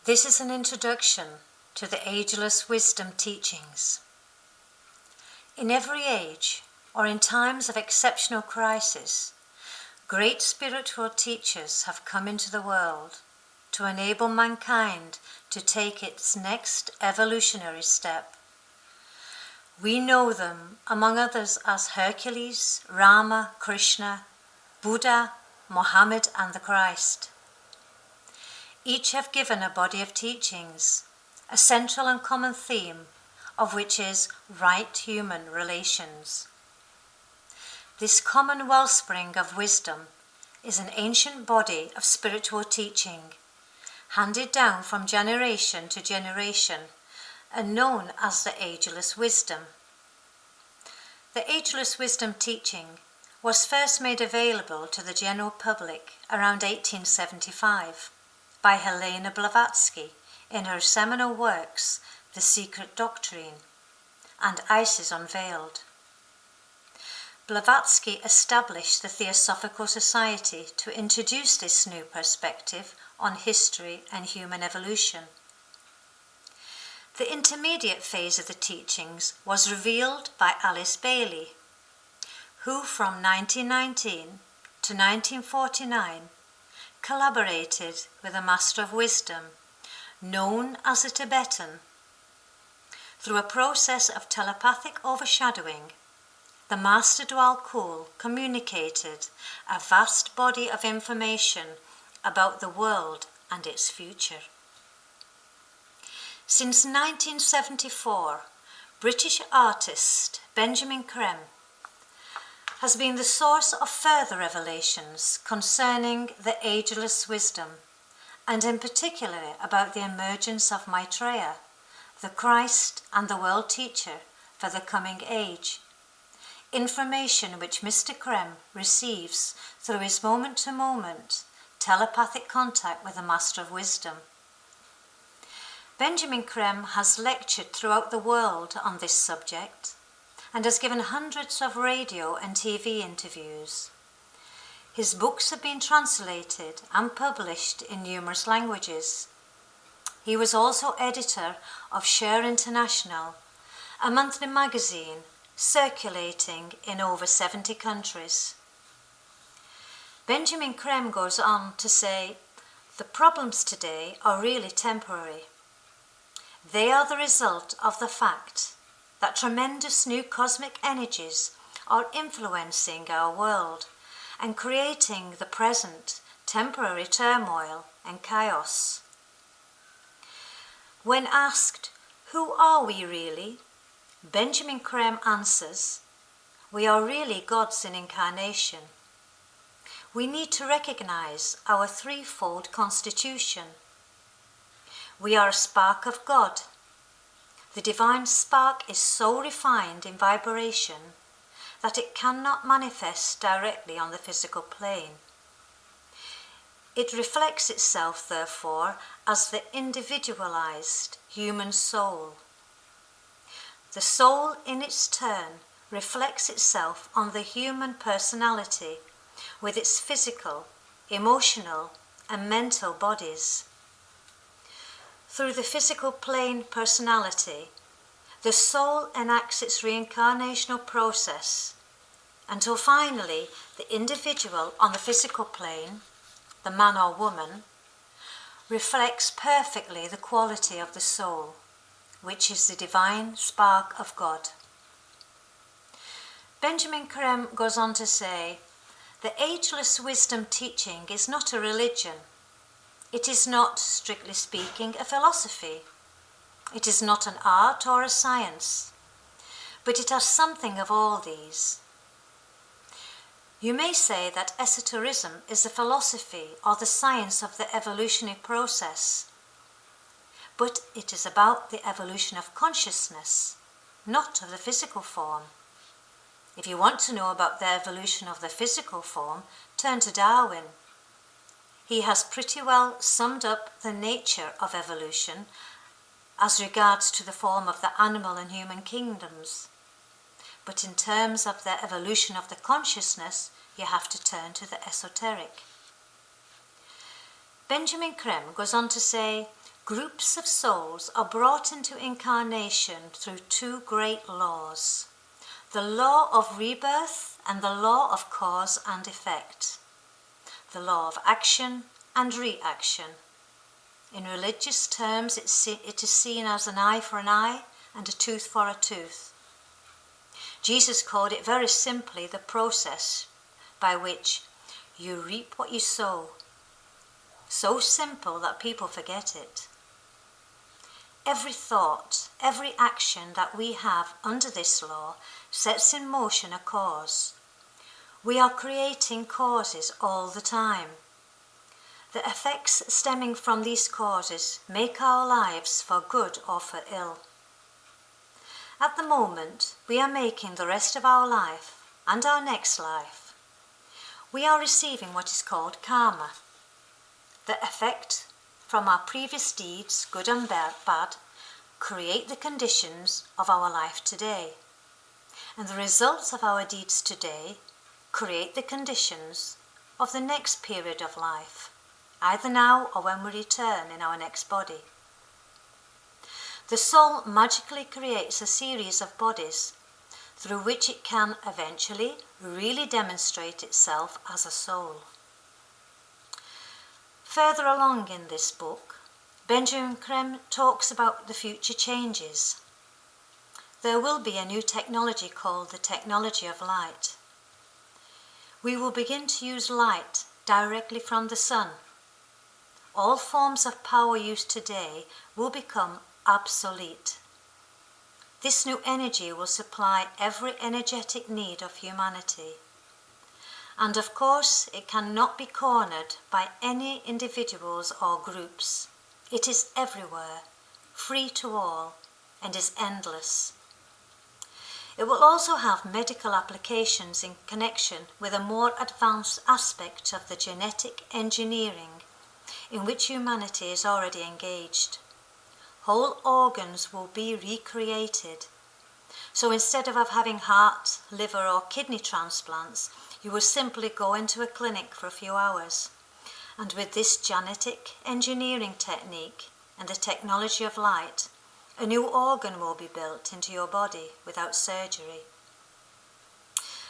This is an introduction to the Ageless Wisdom teachings. In every age, or in times of exceptional crisis, great spiritual teachers have come into the world to enable mankind to take its next evolutionary step. We know them, among others, as Hercules, Rama, Krishna, Buddha, Mohammed, and the Christ. Each have given a body of teachings, a central and common theme of which is right human relations. This common wellspring of wisdom is an ancient body of spiritual teaching, handed down from generation to generation and known as the Ageless Wisdom. The Ageless Wisdom teaching was first made available to the general public around 1875 by Helena Blavatsky in her seminal works The Secret Doctrine and Isis Unveiled. Blavatsky established the Theosophical Society to introduce this new perspective on history and human evolution. The intermediate phase of the teachings was revealed by Alice Bailey, who from 1919 to 1949 collaborated with a Master of Wisdom, known as a Tibetan. Through a process of telepathic overshadowing, the Master Dwal Kul communicated a vast body of information about the world and its future. Since 1974, British artist Benjamin Creme has been the source of further revelations concerning the Ageless Wisdom, and in particular about the emergence of Maitreya, the Christ and the world teacher for the coming age. Information which Mr. Creme receives through his moment-to-moment telepathic contact with the Master of Wisdom. Benjamin Creme has lectured throughout the world on this subject and has given hundreds of radio and TV interviews. His books have been translated and published in numerous languages. He was also editor of Share International, a monthly magazine circulating in over 70 countries. Benjamin Creme goes on to say, "The problems today are really temporary. They are the result of the fact that tremendous new cosmic energies are influencing our world and creating the present temporary turmoil and chaos." When asked, "Who are we really?" Benjamin Creme answers, "We are really gods in incarnation. We need to recognize our threefold constitution. We are a spark of God. The divine spark is so refined in vibration that it cannot manifest directly on the physical plane. It reflects itself, therefore, as the individualized human soul. The soul, in its turn, reflects itself on the human personality with its physical, emotional, and mental bodies. Through the physical plane personality, the soul enacts its reincarnational process until finally the individual on the physical plane, the man or woman, reflects perfectly the quality of the soul, which is the divine spark of God. Benjamin Creme goes on to say, "The Ageless Wisdom teaching is not a religion. It is not, strictly speaking, a philosophy. It is not an art or a science, but it has something of all these. You may say that esotericism is a philosophy or the science of the evolutionary process, but it is about the evolution of consciousness, not of the physical form. If you want to know about the evolution of the physical form, turn to Darwin. He has pretty well summed up the nature of evolution as regards to the form of the animal and human kingdoms. But in terms of the evolution of the consciousness, you have to turn to the esoteric." Benjamin Creme goes on to say, Groups of souls are brought into incarnation through two great laws, the law of rebirth and the law of cause and effect, the law of action and reaction. In religious terms, it is seen as an eye for an eye and a tooth for a tooth. Jesus called it very simply the process by which you reap what you sow. So simple that people forget it. Every thought, every action that we have under this law sets in motion a cause. We are creating causes all the time. The effects stemming from these causes make our lives for good or for ill. At the moment, we are making the rest of our life and our next life. We are receiving what is called karma. The effect from our previous deeds, good and bad, create the conditions of our life today. And the results of our deeds today create the conditions of the next period of life, either now or when we return in our next body. The soul magically creates a series of bodies through which it can eventually really demonstrate itself as a soul. Further along in this book, Benjamin Creme talks about the future changes. There will be a new technology called the technology of light. We will begin to use light directly from the sun. All forms of power used today will become obsolete. This new energy will supply every energetic need of humanity. And of course, it cannot be cornered by any individuals or groups. It is everywhere, free to all, and is endless. It will also have medical applications in connection with a more advanced aspect of the genetic engineering in which humanity is already engaged. Whole organs will be recreated. So instead of having heart, liver or kidney transplants, you will simply go into a clinic for a few hours. And with this genetic engineering technique and the technology of light, a new organ will be built into your body without surgery.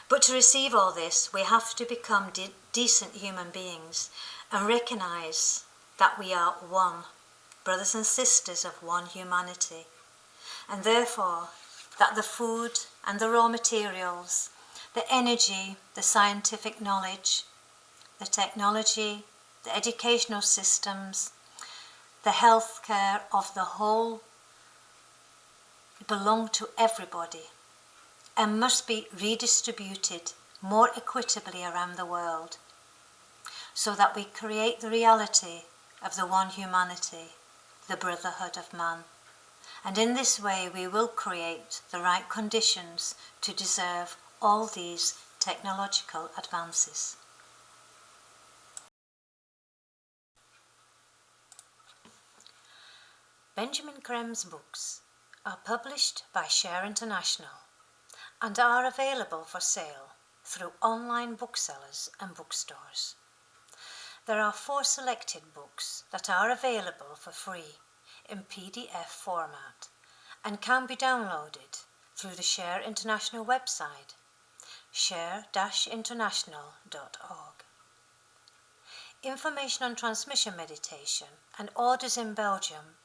But to receive all this, we have to become decent human beings and recognize that we are one, brothers and sisters of one humanity, and therefore that the food and the raw materials, the energy, the scientific knowledge, the technology, the educational systems, the health care of the whole belong to everybody and must be redistributed more equitably around the world so that we create the reality of the one humanity, the brotherhood of man. And in this way we will create the right conditions to deserve all these technological advances. Benjamin Creme's books are published by Share International and are available for sale through online booksellers and bookstores. There are 4 selected books that are available for free in PDF format and can be downloaded through the Share International website, share-international.org. Information on transmission meditation and orders in Belgium,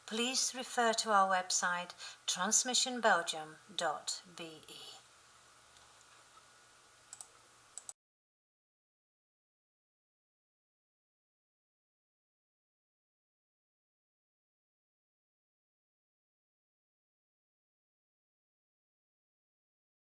please refer to our website transmissionbelgium.be.